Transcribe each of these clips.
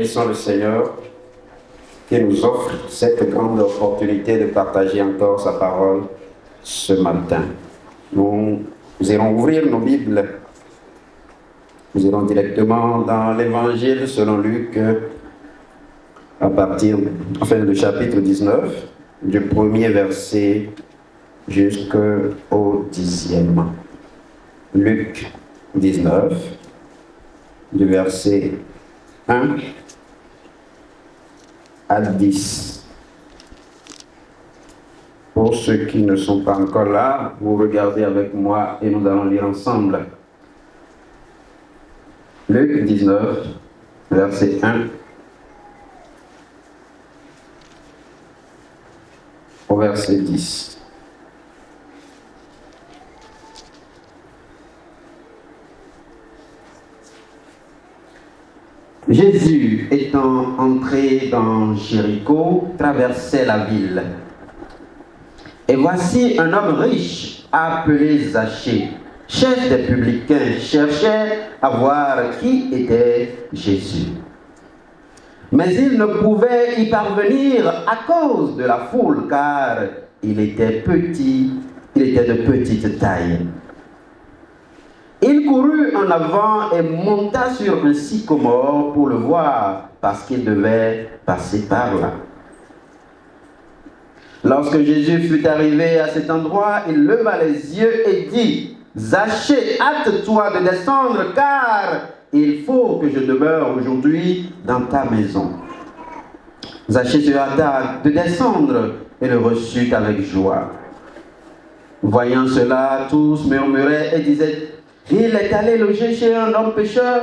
bénissons le Seigneur qui nous offre cette grande opportunité de partager encore sa parole ce matin. Nous irons ouvrir nos Bibles. Nous irons directement dans l'Évangile selon Luc, à partir du chapitre 19, du premier verset jusqu'au 10e. Luc 19, du verset 1 à 10. Pour ceux qui ne sont pas encore là, vous regardez avec moi et nous allons lire ensemble. Luc 19, verset 1 au verset 10. Jésus, étant entré dans Jéricho, traversait la ville. Et voici un homme riche, appelé Zachée, chef des publicains, cherchait à voir qui était Jésus. Mais il ne pouvait y parvenir à cause de la foule, car il était de petite taille. Il courut en avant et monta sur un sycomore pour le voir, parce qu'il devait passer par là. Lorsque Jésus fut arrivé à cet endroit, il leva les yeux et dit, « Zachée, hâte-toi de descendre, car il faut que je demeure aujourd'hui dans ta maison. » Zachée se hâta de descendre et le reçut avec joie. Voyant cela, tous murmuraient et disaient, « Il est allé loger chez un homme pécheur. »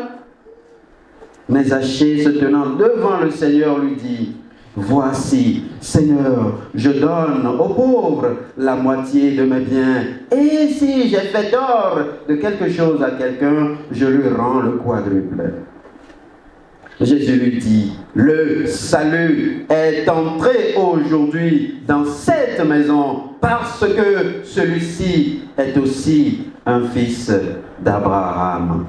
Mais Zachée, se tenant devant le Seigneur, lui dit, « Voici, Seigneur, je donne aux pauvres la moitié de mes biens, et si j'ai fait tort de quelque chose à quelqu'un, je lui rends le quadruple. » Jésus lui dit, « Le salut est entré aujourd'hui dans cette maison, parce que celui-ci est aussi un fils d'Abraham.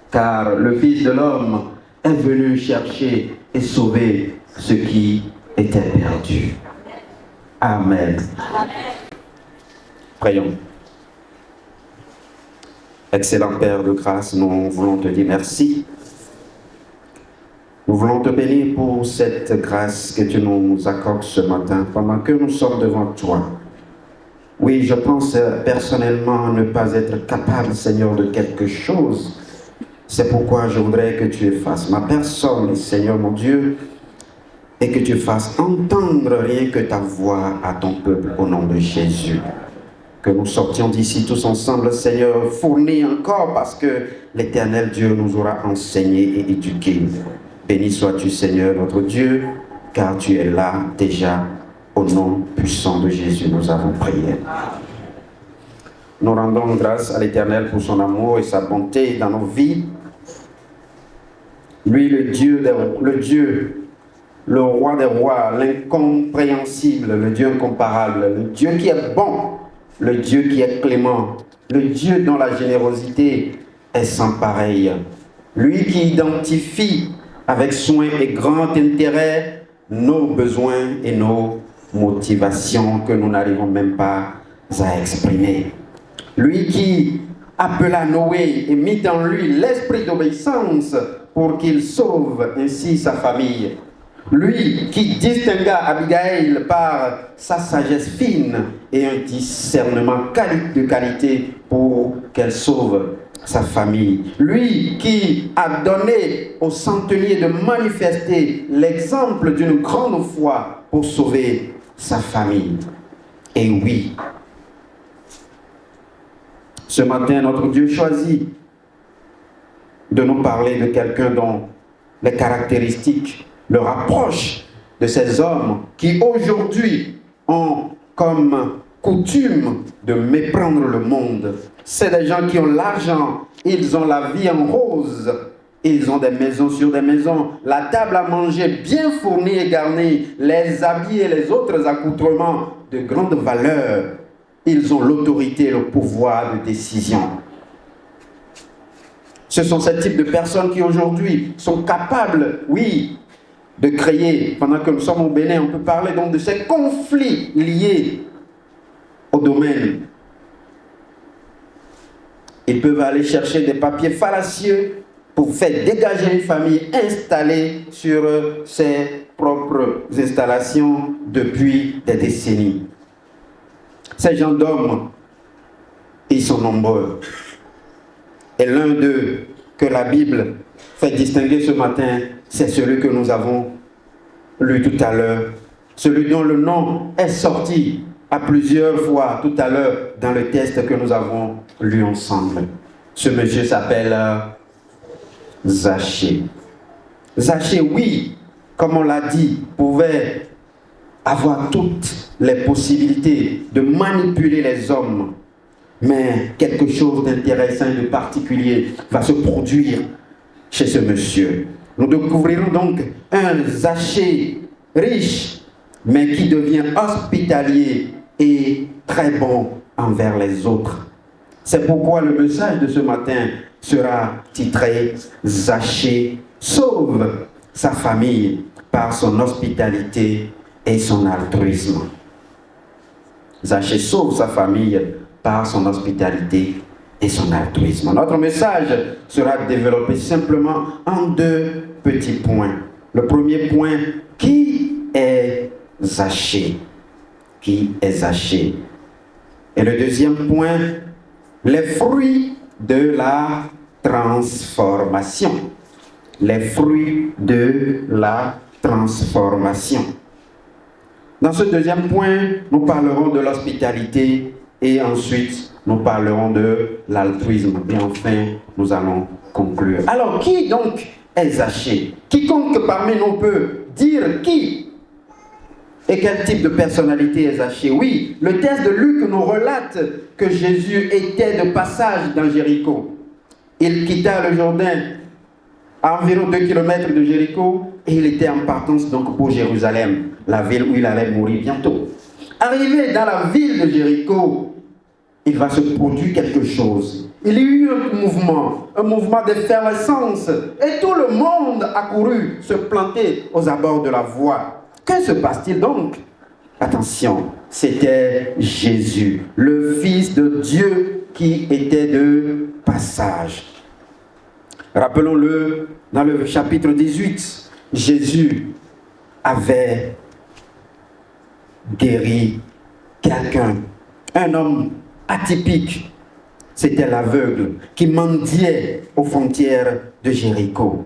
Car le Fils de l'homme est venu chercher et sauver ce qui était perdu. » Amen. Amen. Prions. Excellent Père de grâce, nous voulons te dire merci. Nous voulons te bénir pour cette grâce que tu nous accordes ce matin, pendant que nous sommes devant toi. Oui, je pense personnellement ne pas être capable, Seigneur, de quelque chose. C'est pourquoi je voudrais que tu effaces ma personne, Seigneur mon Dieu, et que tu fasses entendre rien que ta voix à ton peuple au nom de Jésus. Que nous sortions d'ici tous ensemble, Seigneur, fournis encore parce que l'Éternel Dieu nous aura enseigné et éduqués. Béni sois-tu, Seigneur, notre Dieu, car tu es là déjà. Au nom puissant de Jésus, nous avons prié. Nous rendons grâce à l'Éternel pour son amour et sa bonté dans nos vies. Lui, le roi des rois, l'incompréhensible, le Dieu incomparable, le Dieu qui est bon, le Dieu qui est clément, le Dieu dont la générosité est sans pareil. Lui qui identifie avec soin et grand intérêt nos besoins et nos motivations que nous n'arrivons même pas à exprimer. Lui qui appela Noé et mit en lui l'esprit d'obéissance pour qu'il sauve ainsi sa famille. Lui qui distingua Abigail par sa sagesse fine et un discernement de qualité pour qu'elle sauve sa famille. Lui qui a donné aux centeniers de manifester l'exemple d'une grande foi pour sauver sa famille. Et oui, ce matin, notre Dieu choisit de nous parler de quelqu'un dont les caractéristiques le rapprochent de ces hommes qui aujourd'hui ont comme coutume de méprendre le monde. C'est des gens qui ont l'argent, ils ont la vie en rose, ils ont des maisons sur des maisons, la table à manger bien fournie et garnie, les habits et les autres accoutrements de grande valeur. Ils ont l'autorité et le pouvoir de décision. Ce sont ce type de personnes qui aujourd'hui sont capables, oui, de créer, pendant que nous sommes au Bénin, on peut parler donc de ces conflits liés au domaine. Ils peuvent aller chercher des papiers fallacieux pour faire dégager une famille installée sur ses propres installations depuis des décennies. Ces gens d'hommes, ils sont nombreux. Et l'un d'eux que la Bible fait distinguer ce matin, c'est celui que nous avons lu tout à l'heure. Celui dont le nom est sorti à plusieurs fois tout à l'heure dans le texte que nous avons lu ensemble. Ce monsieur s'appelle Zachée. Zachée, oui, comme on l'a dit, pouvait avoir toutes les possibilités de manipuler les hommes. Mais quelque chose d'intéressant et de particulier va se produire chez ce monsieur. Nous découvrirons donc un Zachée riche, mais qui devient hospitalier et très bon envers les autres. C'est pourquoi le message de ce matin sera titré « Zachée sauve sa famille par son hospitalité et son altruisme ». Zachée sauve sa famille par son hospitalité et son altruisme. Notre message sera développé simplement en deux petits points. Le premier point, qui est Zachée? Qui est Zachée? Et le deuxième point, les fruits de la transformation. Les fruits de la transformation. Dans ce deuxième point, nous parlerons de l'hospitalité et ensuite nous parlerons de l'altruisme. Et enfin, nous allons conclure. Alors, qui donc est Zachée? Quiconque parmi nous peut dire qui et quel type de personnalité est Zachée? Oui, le texte de Luc nous relate que Jésus était de passage dans Jéricho. Il quitta le Jourdain à environ 2 km de Jéricho et il était en partance donc pour Jérusalem, la ville où il allait mourir bientôt. Arrivé dans la ville de Jéricho, il va se produire quelque chose. Il y a eu un mouvement d'effervescence et tout le monde a couru se planter aux abords de la voie. Que se passe-t-il donc? Attention, c'était Jésus, le Fils de Dieu qui était de passage. Rappelons-le, dans le chapitre 18, Jésus avait guéri quelqu'un, un homme atypique. C'était l'aveugle qui mendiait aux frontières de Jéricho.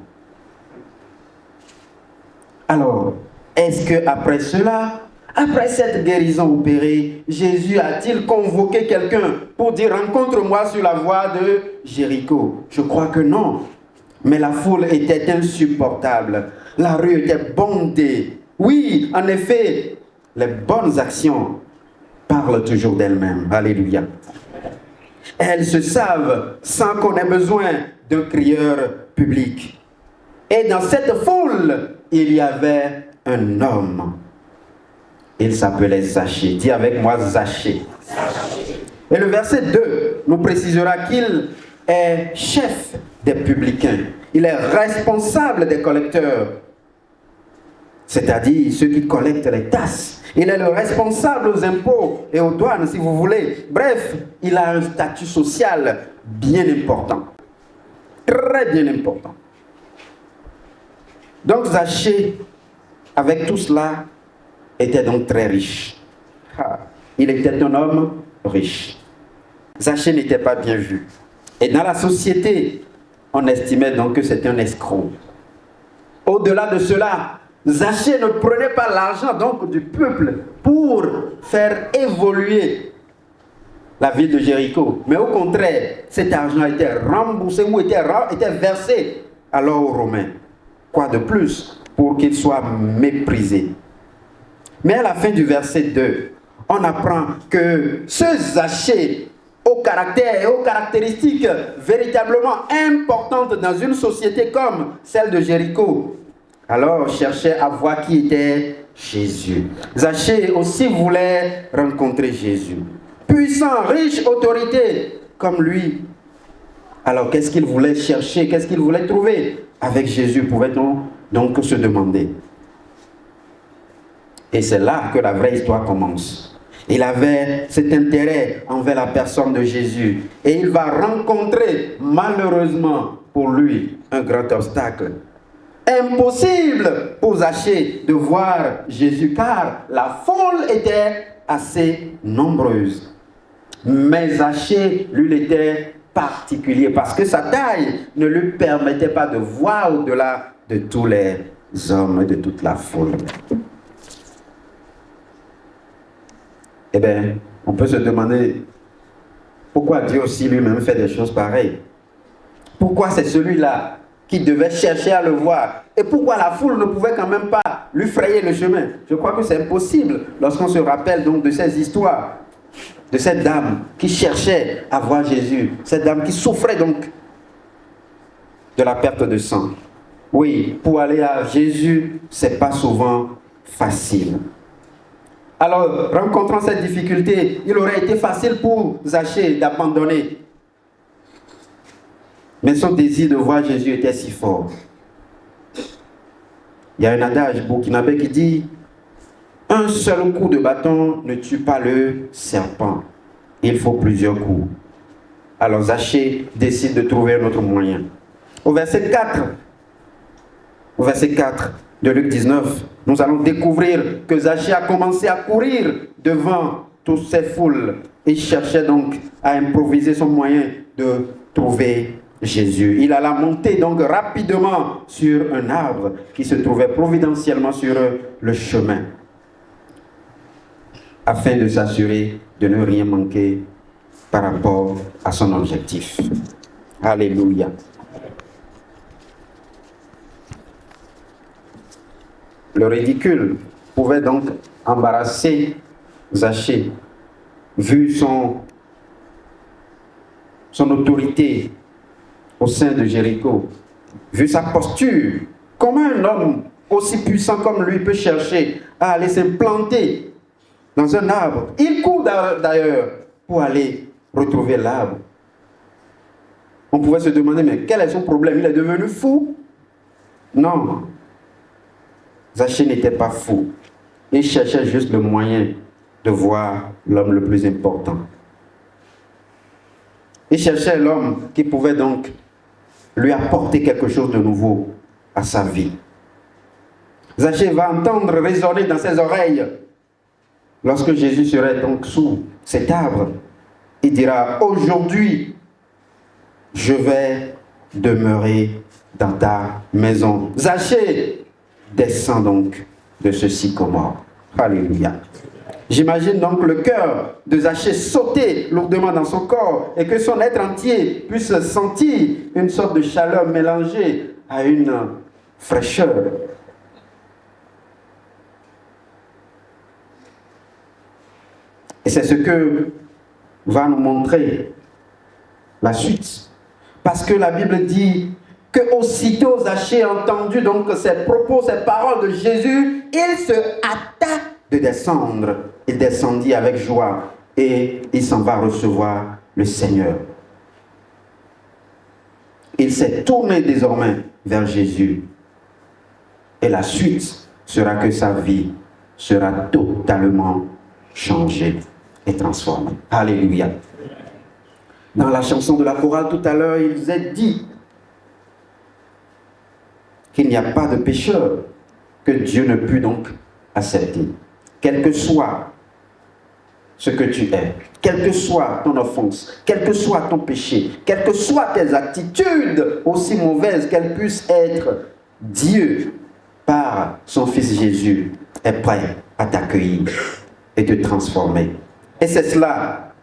Alors, est-ce qu'après cela, après cette guérison opérée, Jésus a-t-il convoqué quelqu'un pour dire « rencontre-moi sur la voie de Jéricho » Je crois que non. Mais la foule était insupportable. La rue était bondée. Oui, en effet, les bonnes actions parlent toujours d'elles-mêmes. Alléluia. Elles se savent sans qu'on ait besoin d'un crieur public. Et dans cette foule, il y avait un homme. Il s'appelait Zachée. Dis avec moi Zachée. Et le verset 2 nous précisera qu'il est chef des publicains. Il est responsable des collecteurs, c'est-à-dire ceux qui collectent les tasses. Il est le responsable aux impôts et aux douanes, si vous voulez. Bref, il a un statut social bien important. Très bien important. Donc Zachée, avec tout cela, était donc très riche. Il était un homme riche. Zachée n'était pas bien vu. Et dans la société, on estimait donc que c'était un escroc. Au-delà de cela, Zachée ne prenait pas l'argent donc du peuple pour faire évoluer la ville de Jéricho. Mais au contraire, cet argent était remboursé ou était versé alors aux Romains. Quoi de plus pour qu'il soit méprisé? Mais à la fin du verset 2, on apprend que ce Zachée, au caractère et aux caractéristiques véritablement importantes dans une société comme celle de Jéricho, alors cherchait à voir qui était Jésus. Zachée aussi voulait rencontrer Jésus. Puissant, riche, autorité, comme lui. Alors, qu'est-ce qu'il voulait chercher? Qu'est-ce qu'il voulait trouver avec Jésus? Pouvait-on donc se demander. Et c'est là que la vraie histoire commence. Il avait cet intérêt envers la personne de Jésus. Et il va rencontrer, malheureusement pour lui, un grand obstacle. Impossible pour Zachée de voir Jésus, car la foule était assez nombreuse. Mais Zachée, lui, il était particulier, parce que sa taille ne lui permettait pas de voir au-delà de tous les hommes et de toute la foule. Eh bien, on peut se demander pourquoi Dieu aussi lui-même fait des choses pareilles. Pourquoi c'est celui-là qui devait chercher à le voir? Et pourquoi la foule ne pouvait quand même pas lui frayer le chemin? Je crois que c'est impossible lorsqu'on se rappelle donc de ces histoires, de cette dame qui cherchait à voir Jésus, cette dame qui souffrait donc de la perte de sang. Oui, pour aller à Jésus, c'est pas souvent facile. Alors, rencontrant cette difficulté, il aurait été facile pour Zachée d'abandonner. Mais son désir de voir Jésus était si fort. Il y a un adage burkinabé qui dit « Un seul coup de bâton ne tue pas le serpent. Il faut plusieurs coups. » Alors Zachée décide de trouver un autre moyen. Au verset 4 de Luc 19, nous allons découvrir que Zachée a commencé à courir devant toutes ces foules. Il cherchait donc à improviser son moyen de trouver Jésus. Il alla monter donc rapidement sur un arbre qui se trouvait providentiellement sur le chemin, afin de s'assurer de ne rien manquer par rapport à son objectif. Alléluia. Le ridicule pouvait donc embarrasser Zachée, vu son autorité au sein de Jéricho, vu sa posture. Comment un homme aussi puissant comme lui peut chercher à aller s'implanter dans un arbre? Il court d'ailleurs pour aller retrouver l'arbre. On pouvait se demander, mais quel est son problème? Il est devenu fou? Non. Zachée n'était pas fou. Il cherchait juste le moyen de voir l'homme le plus important. Il cherchait l'homme qui pouvait donc lui apporter quelque chose de nouveau à sa vie. Zachée va entendre résonner dans ses oreilles lorsque Jésus serait donc sous cet arbre. Il dira, aujourd'hui, je vais demeurer dans ta maison. Zachée descend donc de ce sycomore. Alléluia. J'imagine donc le cœur de Zachée sauter lourdement dans son corps et que son être entier puisse sentir une sorte de chaleur mélangée à une fraîcheur. Et c'est ce que va nous montrer la suite. Parce que la Bible dit que aussitôt Zachée a entendu donc ces propos, ces paroles de Jésus, il se hâta de descendre. Il descendit avec joie et il s'en va recevoir le Seigneur. Il s'est tourné désormais vers Jésus. Et la suite sera que sa vie sera totalement changée et transformée. Alléluia. Dans la chanson de la chorale tout à l'heure, il est dit qu'il n'y a pas de pécheur que Dieu ne peut donc accepter. Quel que soit ce que tu es, quelle que soit ton offense, quel que soit ton péché, quelles que soient tes attitudes, aussi mauvaises qu'elles puissent être, Dieu, par son Fils Jésus, est prêt à t'accueillir et te transformer. Et c'est cela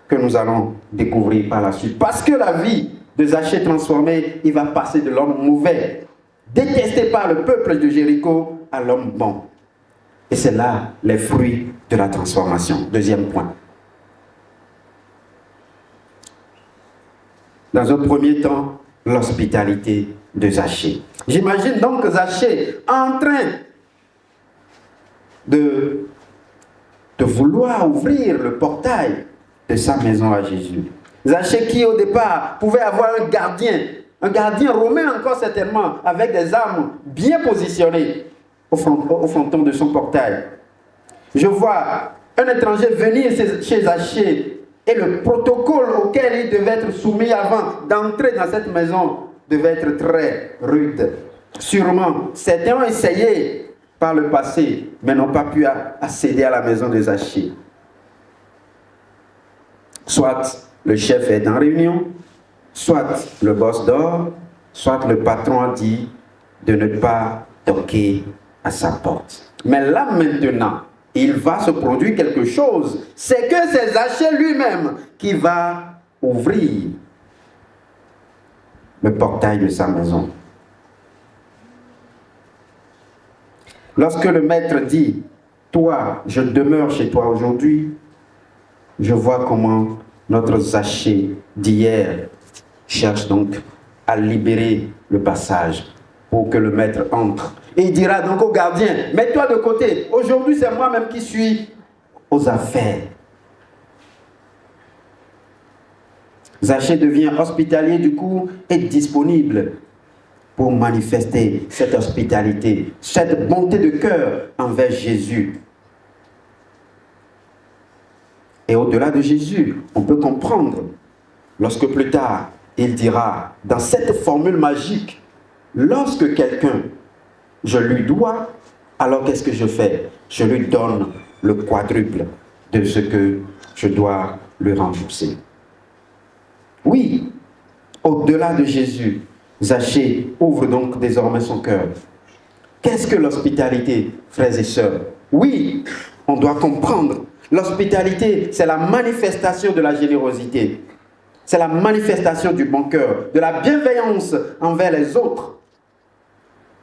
que nous allons découvrir par la suite. Parce que la vie de Zachée transformée, il va passer de l'homme mauvais, détesté par le peuple de Jéricho, à l'homme bon. Et c'est là les fruits de la transformation. Deuxième point. Dans un premier temps, l'hospitalité de Zachée. J'imagine donc Zachée en train de vouloir ouvrir le portail de sa maison à Jésus. Zaché qui au départ pouvait avoir un gardien romain encore certainement, avec des armes bien positionnées au fronton de son portail. Je vois un étranger venir chez Zaché et le protocole auquel il devait être soumis avant d'entrer dans cette maison devait être très rude. Sûrement, certains ont essayé par le passé, mais n'ont pas pu accéder à la maison de Zaché. Soit le chef est en réunion, soit le boss dort, soit le patron a dit de ne pas toquer à sa porte. Mais là maintenant, il va se produire quelque chose. C'est que c'est Zaché lui-même qui va ouvrir le portail de sa maison. Lorsque le maître dit « Toi, je demeure chez toi aujourd'hui », je vois comment notre Zaché d'hier cherche donc à libérer le passage pour que le maître entre. Et il dira donc au gardien, mets-toi de côté, aujourd'hui c'est moi-même qui suis aux affaires. Zaché devient hospitalier du coup et disponible pour manifester cette hospitalité, cette bonté de cœur envers Jésus. Et au-delà de Jésus, on peut comprendre, lorsque plus tard, il dira, dans cette formule magique, lorsque quelqu'un, je lui dois, alors qu'est-ce que je fais? Je lui donne le quadruple de ce que je dois lui rembourser. Oui, au-delà de Jésus, Zaché ouvre donc désormais son cœur. Qu'est-ce que l'hospitalité, frères et sœurs? Oui, on doit comprendre. L'hospitalité, c'est la manifestation de la générosité. C'est la manifestation du bon cœur, de la bienveillance envers les autres,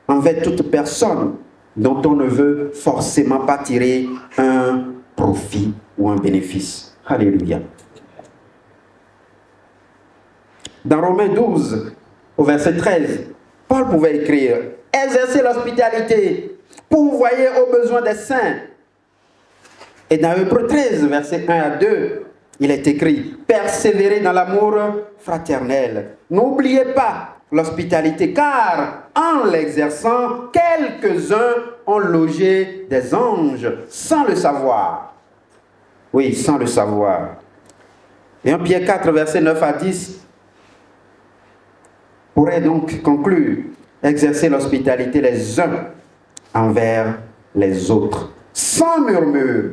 envers toute personne dont on ne veut forcément pas tirer un profit ou un bénéfice. Alléluia. Dans Romains 12, au verset 13, Paul pouvait écrire « Exercez l'hospitalité, pourvoyez aux besoins des saints. » Et dans Hébreux 13, verset 1 à 2, il est écrit « Persévérez dans l'amour fraternel. N'oubliez pas l'hospitalité, car en l'exerçant, quelques-uns ont logé des anges sans le savoir. » Oui, sans le savoir. Et 1 Pierre 4, verset 9 à 10, pourrait donc conclure, exercer l'hospitalité les uns envers les autres, sans murmure.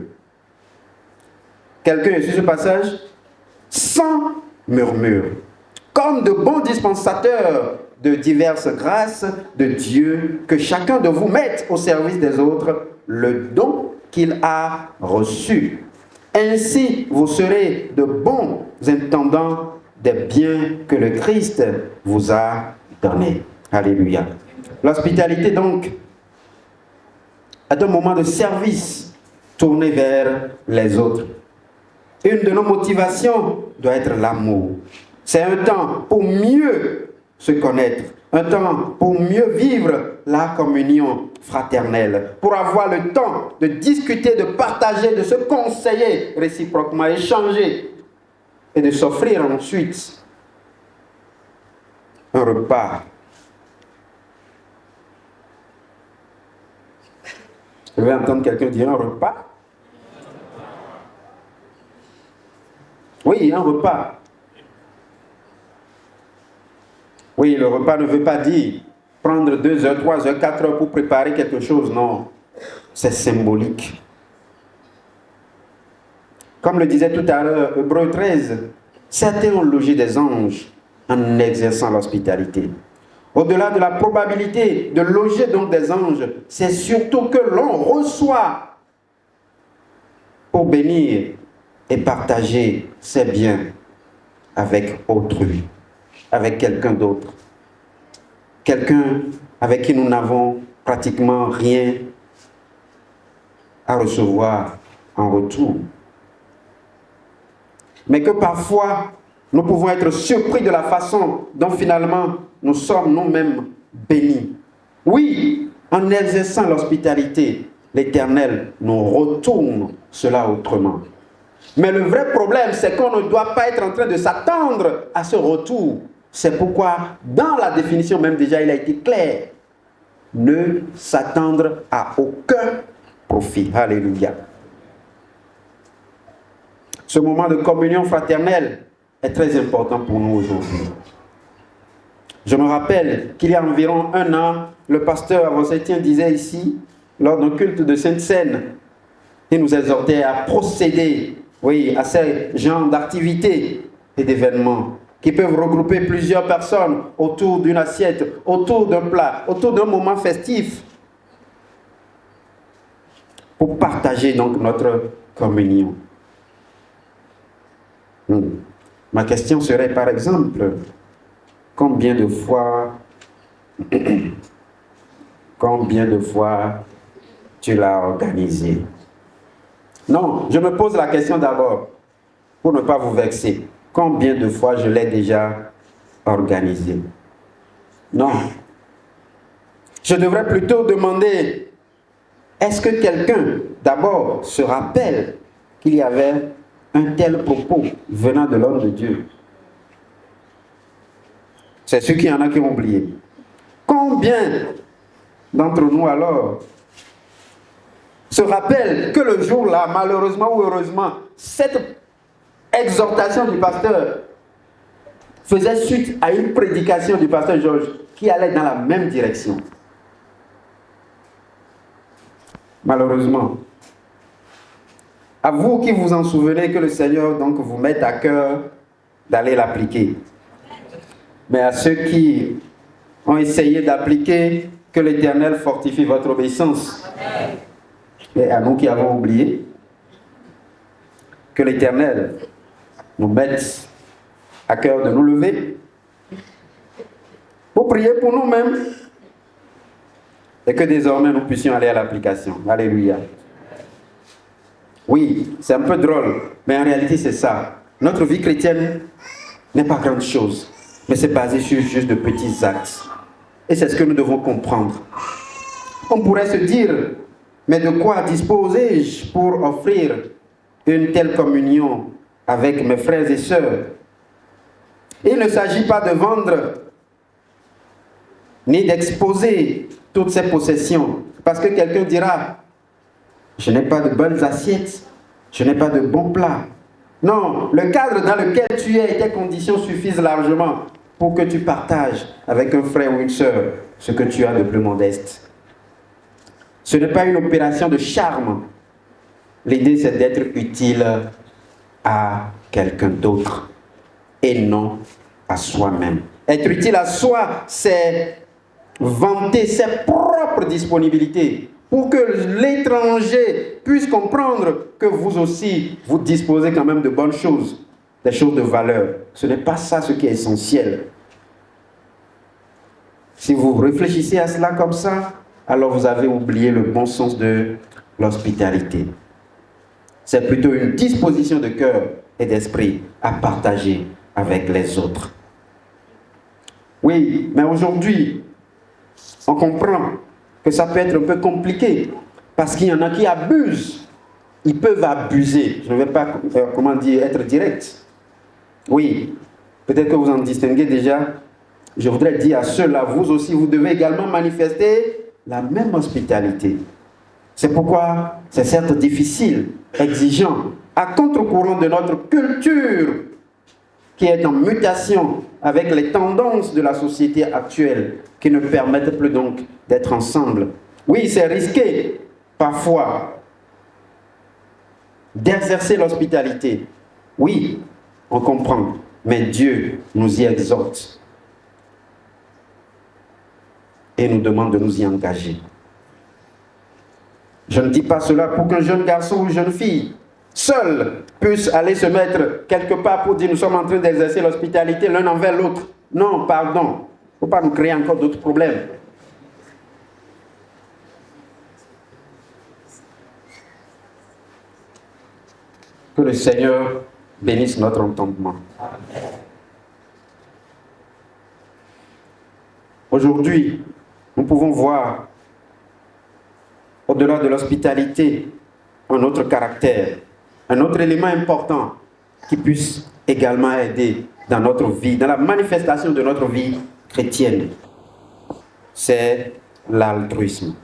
Quelqu'un est sur ce passage? Sans murmure. Comme de bons dispensateurs de diverses grâces de Dieu, que chacun de vous mette au service des autres le don qu'il a reçu. Ainsi, vous serez de bons intendants des biens que le Christ vous a donnés. Alléluia. L'hospitalité, donc, est un moment de service tourné vers les autres. Une de nos motivations doit être l'amour. C'est un temps pour mieux se connaître, un temps pour mieux vivre la communion fraternelle, pour avoir le temps de discuter, de partager, de se conseiller réciproquement, échanger et de s'offrir ensuite un repas. Je vais entendre quelqu'un dire un repas. Oui, un repas. Oui, le repas ne veut pas dire prendre 2 heures, 3 heures, 4 heures pour préparer quelque chose. Non, c'est symbolique. Comme le disait tout à l'heure, Hébreux 13, certains ont logé des anges en exerçant l'hospitalité. Au-delà de la probabilité de loger donc des anges, c'est surtout que l'on reçoit pour bénir et partager ses biens avec autrui, avec quelqu'un d'autre. Quelqu'un avec qui nous n'avons pratiquement rien à recevoir en retour. Mais que parfois, nous pouvons être surpris de la façon dont finalement nous sommes nous-mêmes bénis. Oui, en exerçant l'hospitalité, l'Éternel nous retourne cela autrement. Mais le vrai problème, c'est qu'on ne doit pas être en train de s'attendre à ce retour. C'est pourquoi, dans la définition même déjà, il a été clair. Ne s'attendre à aucun profit. Alléluia. Ce moment de communion fraternelle est très important pour nous aujourd'hui. Je me rappelle qu'il y a environ 1 an, le pasteur Avocetien disait ici, lors d'un culte de Sainte-Seine, il nous exhortait à procéder, à ces genres d'activités et d'événements qui peuvent regrouper plusieurs personnes autour d'une assiette, autour d'un plat, autour d'un moment festif, pour partager donc notre communion. Ma question serait par exemple, combien de fois tu l'as organisé? Non, je me pose la question d'abord, pour ne pas vous vexer. Combien de fois je l'ai déjà organisé? Non. Je devrais plutôt demander, est-ce que quelqu'un, d'abord, se rappelle qu'il y avait un tel propos venant de l'homme de Dieu? C'est sûr qu'il y en a qui ont oublié. Combien d'entre nous alors se rappellent que le jour-là, malheureusement ou heureusement, cette exhortation du pasteur faisait suite à une prédication du pasteur Georges qui allait dans la même direction? Malheureusement. À vous qui vous en souvenez, que le Seigneur donc vous mette à cœur d'aller l'appliquer. Mais à ceux qui ont essayé d'appliquer, que l'Éternel fortifie votre obéissance. Amen. Et à nous qui avons oublié, que l'Éternel nous mette à cœur de nous lever pour prier pour nous-mêmes et que désormais nous puissions aller à l'application. Alléluia. Oui, c'est un peu drôle, mais en réalité c'est ça. Notre vie chrétienne n'est pas grande chose, mais c'est basé sur juste de petits actes. Et c'est ce que nous devons comprendre. On pourrait se dire, mais de quoi dispose-je pour offrir une telle communion avec mes frères et sœurs? Il ne s'agit pas de vendre ni d'exposer toutes ces possessions, parce que quelqu'un dira, je n'ai pas de bonnes assiettes, je n'ai pas de bons plats. Non, le cadre dans lequel tu es et tes conditions suffisent largement pour que tu partages avec un frère ou une sœur ce que tu as de plus modeste. Ce n'est pas une opération de charme. L'idée, c'est d'être utile à quelqu'un d'autre et non à soi-même. Être utile à soi, c'est vanter ses propres disponibilités pour que l'étranger puisse comprendre que vous aussi, vous disposez quand même de bonnes choses, des choses de valeur. Ce n'est pas ça ce qui est essentiel. Si vous réfléchissez à cela comme ça, alors vous avez oublié le bon sens de l'hospitalité. C'est plutôt une disposition de cœur et d'esprit à partager avec les autres. Oui, mais aujourd'hui, on comprend que ça peut être un peu compliqué parce qu'il y en a qui abusent. Ils peuvent abuser. Je ne vais pas, être direct. Oui, peut-être que vous en distinguez déjà. Je voudrais dire à ceux-là, vous aussi, vous devez également manifester la même hospitalité. C'est pourquoi c'est certes difficile, exigeant, à contre-courant de notre culture qui est en mutation avec les tendances de la société actuelle qui ne permettent plus donc d'être ensemble. Oui, c'est risqué, parfois, d'exercer l'hospitalité. Oui, on comprend, mais Dieu nous y exhorte et nous demande de nous y engager. Je ne dis pas cela pour qu'un jeune garçon ou une jeune fille seul puisse aller se mettre quelque part pour dire nous sommes en train d'exercer l'hospitalité l'un envers l'autre. Non, pardon. Il ne faut pas nous créer encore d'autres problèmes. Que le Seigneur bénisse notre entendement. Aujourd'hui, nous pouvons voir, au-delà de l'hospitalité, un autre caractère Un autre élément important qui puisse également aider dans notre vie, dans la manifestation de notre vie chrétienne, c'est l'altruisme.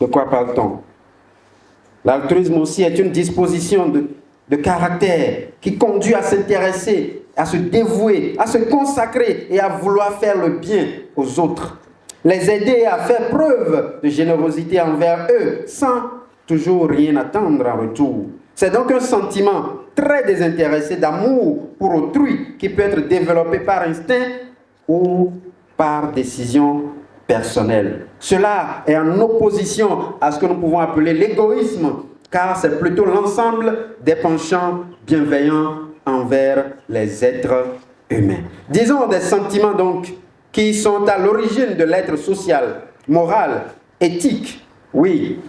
De quoi parle-t-on? L'altruisme aussi est une disposition de caractère qui conduit à s'intéresser, à se dévouer, à se consacrer et à vouloir faire le bien aux autres. Les aider à faire preuve de générosité envers eux sans toujours rien attendre en retour. C'est donc un sentiment très désintéressé d'amour pour autrui qui peut être développé par instinct ou par décision personnelle. Cela est en opposition à ce que nous pouvons appeler l'égoïsme, car c'est plutôt l'ensemble des penchants bienveillants envers les êtres humains. Disons des sentiments donc qui sont à l'origine de l'être social, moral, éthique. Oui,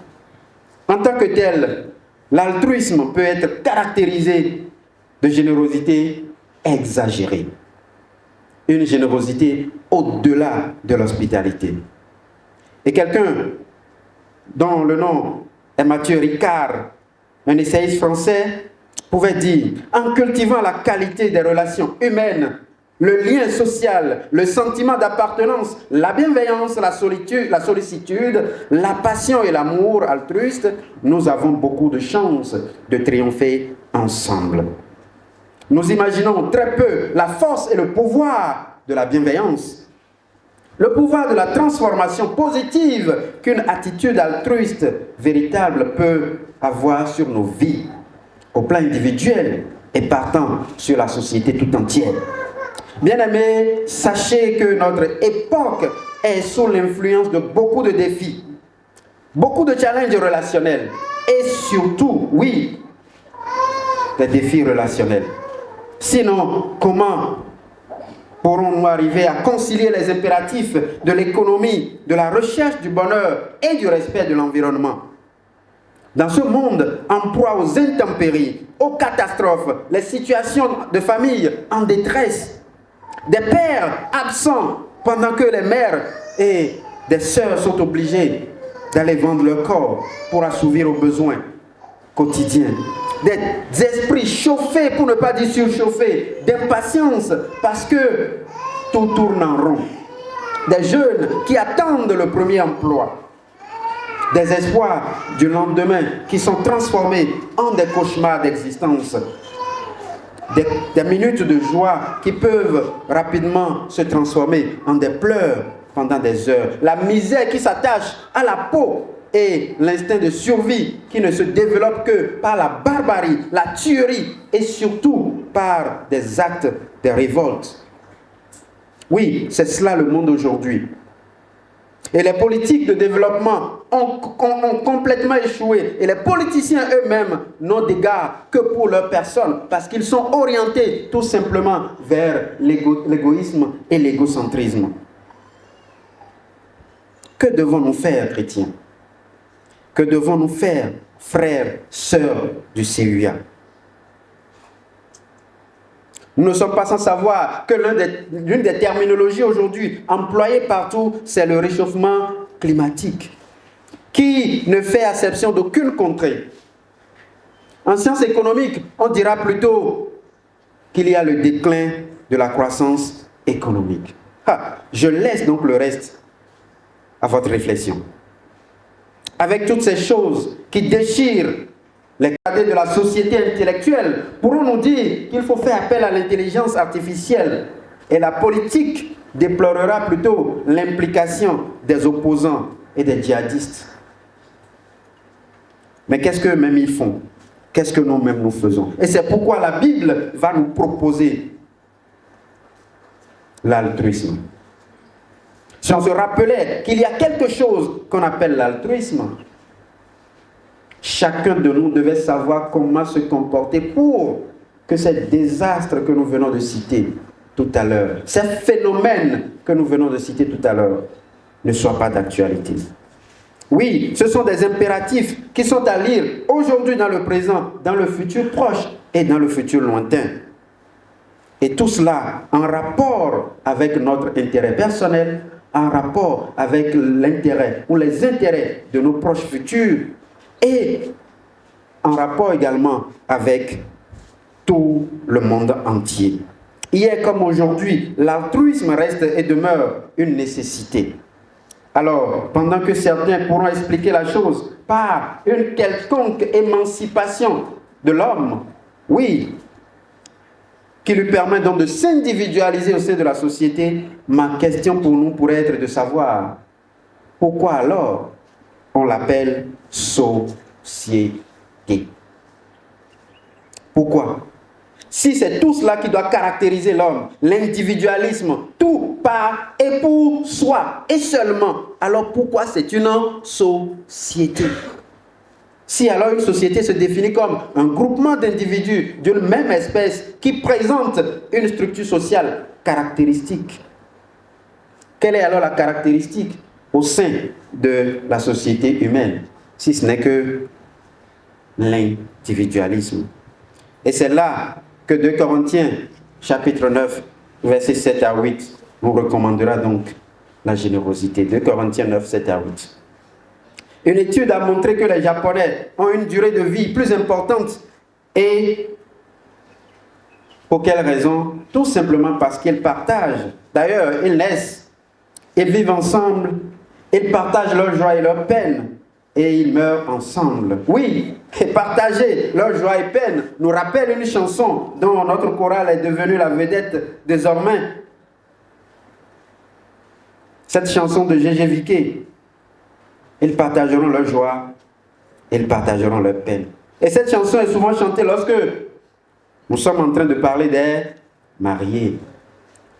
en tant que tel, l'altruisme peut être caractérisé de générosité exagérée. Une générosité au-delà de l'hospitalité. Et quelqu'un dont le nom est Mathieu Ricard, un essayiste français, pouvait dire: en cultivant la qualité des relations humaines, le lien social, le sentiment d'appartenance, la bienveillance, la sollicitude, la passion et l'amour altruiste, nous avons beaucoup de chances de triompher ensemble. Nous imaginons très peu la force et le pouvoir de la bienveillance, le pouvoir de la transformation positive qu'une attitude altruiste véritable peut avoir sur nos vies, au plan individuel et partant sur la société tout entière. Bien-aimés, sachez que notre époque est sous l'influence de beaucoup de défis, beaucoup de challenges relationnels et surtout, oui, des défis relationnels. Sinon, comment pourrons-nous arriver à concilier les impératifs de l'économie, de la recherche du bonheur et du respect de l'environnement? Dans ce monde en proie aux intempéries, aux catastrophes, les situations de famille en détresse, des pères absents pendant que les mères et des sœurs sont obligées d'aller vendre leur corps pour assouvir aux besoins quotidiens, des esprits chauffés, pour ne pas dire surchauffés, d'impatience parce que tout tourne en rond, des jeunes qui attendent le premier emploi, des espoirs du lendemain qui sont transformés en des cauchemars d'existence, des minutes de joie qui peuvent rapidement se transformer en des pleurs pendant des heures, la misère qui s'attache à la peau et l'instinct de survie qui ne se développe que par la barbarie, la tuerie et surtout par des actes de révolte. Oui, c'est cela le monde aujourd'hui. Et les politiques de développement ont complètement échoué. Et les politiciens eux-mêmes n'ont d'égard que pour leur personne parce qu'ils sont orientés tout simplement vers l'égoïsme et l'égocentrisme. Que devons-nous faire, chrétiens? Que devons-nous faire, frères, sœurs du CUA? Nous ne sommes pas sans savoir que l'une des terminologies aujourd'hui employées partout, c'est le réchauffement climatique, qui ne fait exception d'aucune contrée. En sciences économiques, on dira plutôt qu'il y a le déclin de la croissance économique. Je laisse donc le reste à votre réflexion. Avec toutes ces choses qui déchirent les cadres de la société intellectuelle, pourrons-nous dire qu'il faut faire appel à l'intelligence artificielle et la politique déplorera plutôt l'implication des opposants et des djihadistes. Mais qu'est-ce qu'eux-mêmes ils font? Qu'est-ce que nous-mêmes nous faisons? Et c'est pourquoi la Bible va nous proposer l'altruisme. Si on se rappelait qu'il y a quelque chose qu'on appelle l'altruisme, chacun de nous devait savoir comment se comporter pour que ces désastres que nous venons de citer tout à l'heure, ces phénomènes que nous venons de citer tout à l'heure, ne soient pas d'actualité. Oui, ce sont des impératifs qui sont à lire aujourd'hui dans le présent, dans le futur proche et dans le futur lointain. Et tout cela en rapport avec notre intérêt personnel, en rapport avec l'intérêt ou les intérêts de nos proches futurs et en rapport également avec tout le monde entier. Hier comme aujourd'hui, l'altruisme reste et demeure une nécessité. Alors, pendant que certains pourront expliquer la chose par une quelconque émancipation de l'homme, oui, qui lui permet donc de s'individualiser au sein de la société, ma question pour nous pourrait être de savoir pourquoi alors on l'appelle société. Pourquoi? Si c'est tout cela qui doit caractériser l'homme, l'individualisme, tout par et pour soi et seulement, alors pourquoi c'est une société? Si alors une société se définit comme un groupement d'individus d'une même espèce qui présente une structure sociale caractéristique, quelle est alors la caractéristique au sein de la société humaine, si ce n'est que l'individualisme? Et c'est là que 2 Corinthiens, chapitre 9, versets 7 à 8, nous recommandera donc la générosité. 2 Corinthiens 9, 7 à 8. Une étude a montré que les Japonais ont une durée de vie plus importante. Et pour quelle raison? Tout simplement parce qu'ils partagent. D'ailleurs, ils naissent, ils vivent ensemble, ils partagent leur joie et leur peine. Et ils meurent ensemble. Oui, et partager leur joie et peine nous rappelle une chanson dont notre chorale est devenue la vedette désormais. Cette chanson de Gégé Viquet. Ils partageront leur joie, ils partageront leur peine. Et cette chanson est souvent chantée lorsque nous sommes en train de parler des mariés.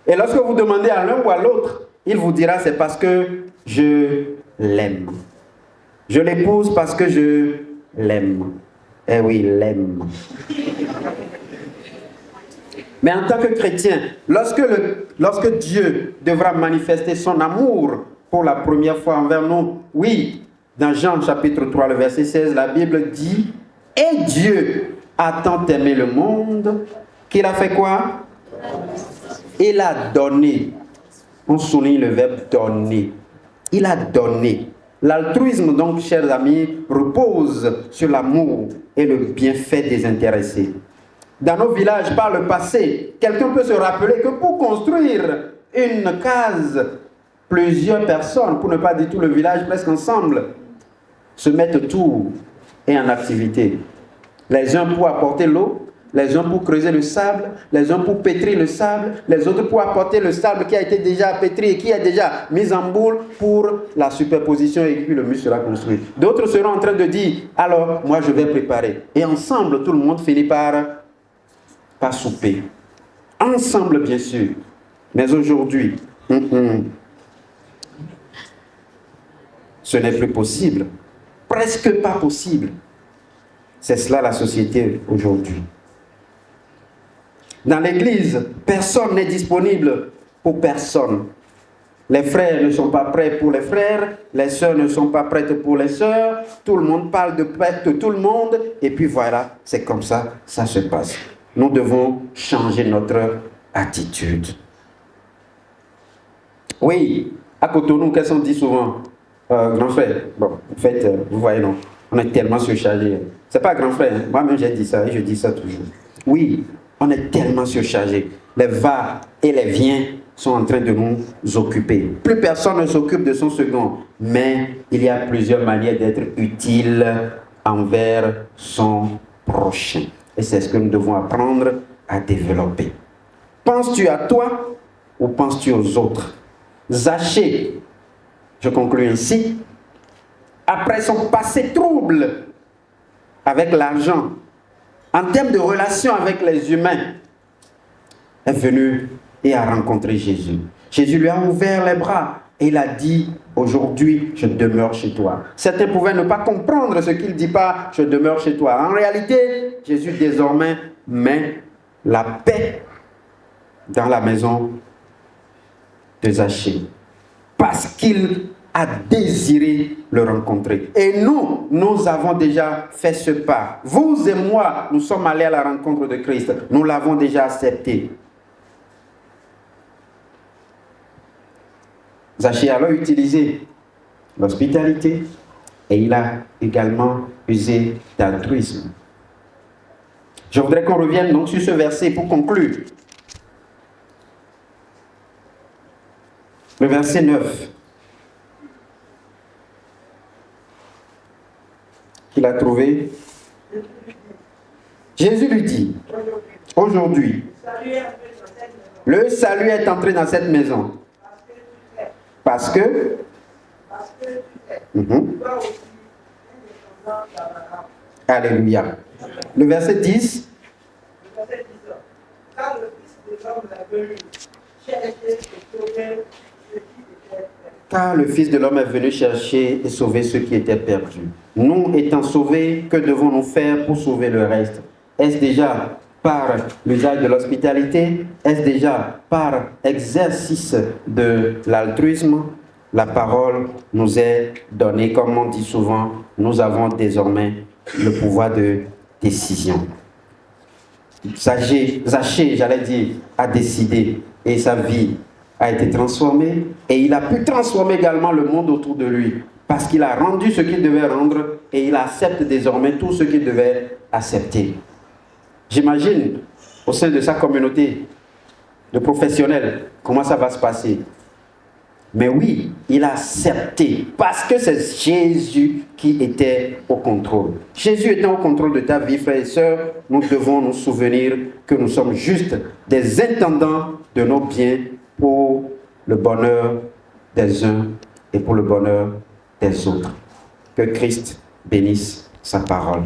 Et lorsque vous demandez à l'un ou à l'autre, il vous dira c'est parce que je l'aime. Je l'épouse parce que je l'aime. Eh oui, l'aime. Mais en tant que chrétien, lorsque Dieu devra manifester son amour pour la première fois envers nous, oui, dans Jean chapitre 3, le verset 16, la Bible dit « Et Dieu a tant aimé le monde qu'il a fait quoi? Il a donné. » On souligne le verbe « donner ». Il a donné. L'altruisme, donc, chers amis, repose sur l'amour et le bienfait désintéressé. Dans nos villages, par le passé, quelqu'un peut se rappeler que pour construire une case, plusieurs personnes, pour ne pas dire tout le village, presque ensemble, se mettent autour et en activité. Les uns pour apporter l'eau, les uns pour creuser le sable, les uns pour pétrir le sable, les autres pour apporter le sable qui a été déjà pétri et qui est déjà mis en boule pour la superposition et puis le mur sera construit. D'autres seront en train de dire, alors moi je vais préparer. Et ensemble, tout le monde finit par souper. Ensemble, bien sûr. Mais aujourd'hui, ce n'est plus possible. Presque pas possible. C'est cela la société aujourd'hui. Dans l'église, personne n'est disponible pour personne. Les frères ne sont pas prêts pour les frères, les sœurs ne sont pas prêtes pour les sœurs, tout le monde parle de tout le monde, et puis voilà, c'est comme ça, ça se passe. Nous devons changer notre attitude. Oui, à Cotonou, qu'est-ce qu'on dit souvent? Grand frère, bon, en fait, vous voyez, non, on est tellement surchargé. C'est pas grand frère, hein? Moi-même j'ai dit ça et je dis ça toujours. Oui, on est tellement surchargé. Les va et les viens sont en train de nous occuper. Plus personne ne s'occupe de son second, mais il y a plusieurs manières d'être utile envers son prochain. Et c'est ce que nous devons apprendre à développer. Penses-tu à toi ou penses-tu aux autres? Zachée, je conclue ainsi, après son passé trouble avec l'argent, en termes de relation avec les humains, est venu et a rencontré Jésus. Jésus lui a ouvert les bras et il a dit, aujourd'hui, je demeure chez toi. Certains pouvaient ne pas comprendre ce qu'il dit pas, je demeure chez toi. En réalité, Jésus désormais met la paix dans la maison de Zachée. Parce qu'il a désiré le rencontrer. Et nous avons déjà fait ce pas. Vous et moi, nous sommes allés à la rencontre de Christ. Nous l'avons déjà accepté. Zaché a alors utilisé l'hospitalité et il a également usé d'altruisme. Je voudrais qu'on revienne donc sur ce verset pour conclure. Le verset 9. Qu'il a trouvé. Jésus lui dit, aujourd'hui, le salut est entré dans cette maison. Parce que Alléluia. Le verset 10. Car le Fils de l'homme est venu chercher et sauver ceux qui étaient perdus. Car le Fils de l'homme est venu chercher et sauver ceux qui étaient perdus. Nous étant sauvés, que devons-nous faire pour sauver le reste? Est-ce déjà par l'usage de l'hospitalité? Est-ce déjà par exercice de l'altruisme? La parole nous est donnée, comme on dit souvent, nous avons désormais le pouvoir de décision. Zaché, j'allais dire, a décidé et sa vie a été transformée et il a pu transformer également le monde autour de lui parce qu'il a rendu ce qu'il devait rendre et il accepte désormais tout ce qu'il devait accepter. J'imagine au sein de sa communauté de professionnels comment ça va se passer. Mais oui, il a accepté parce que c'est Jésus qui était au contrôle. Jésus étant au contrôle de ta vie, frères et sœurs, nous devons nous souvenir que nous sommes juste des intendants de nos biens pour le bonheur des uns et pour le bonheur des autres. Que Christ bénisse sa parole.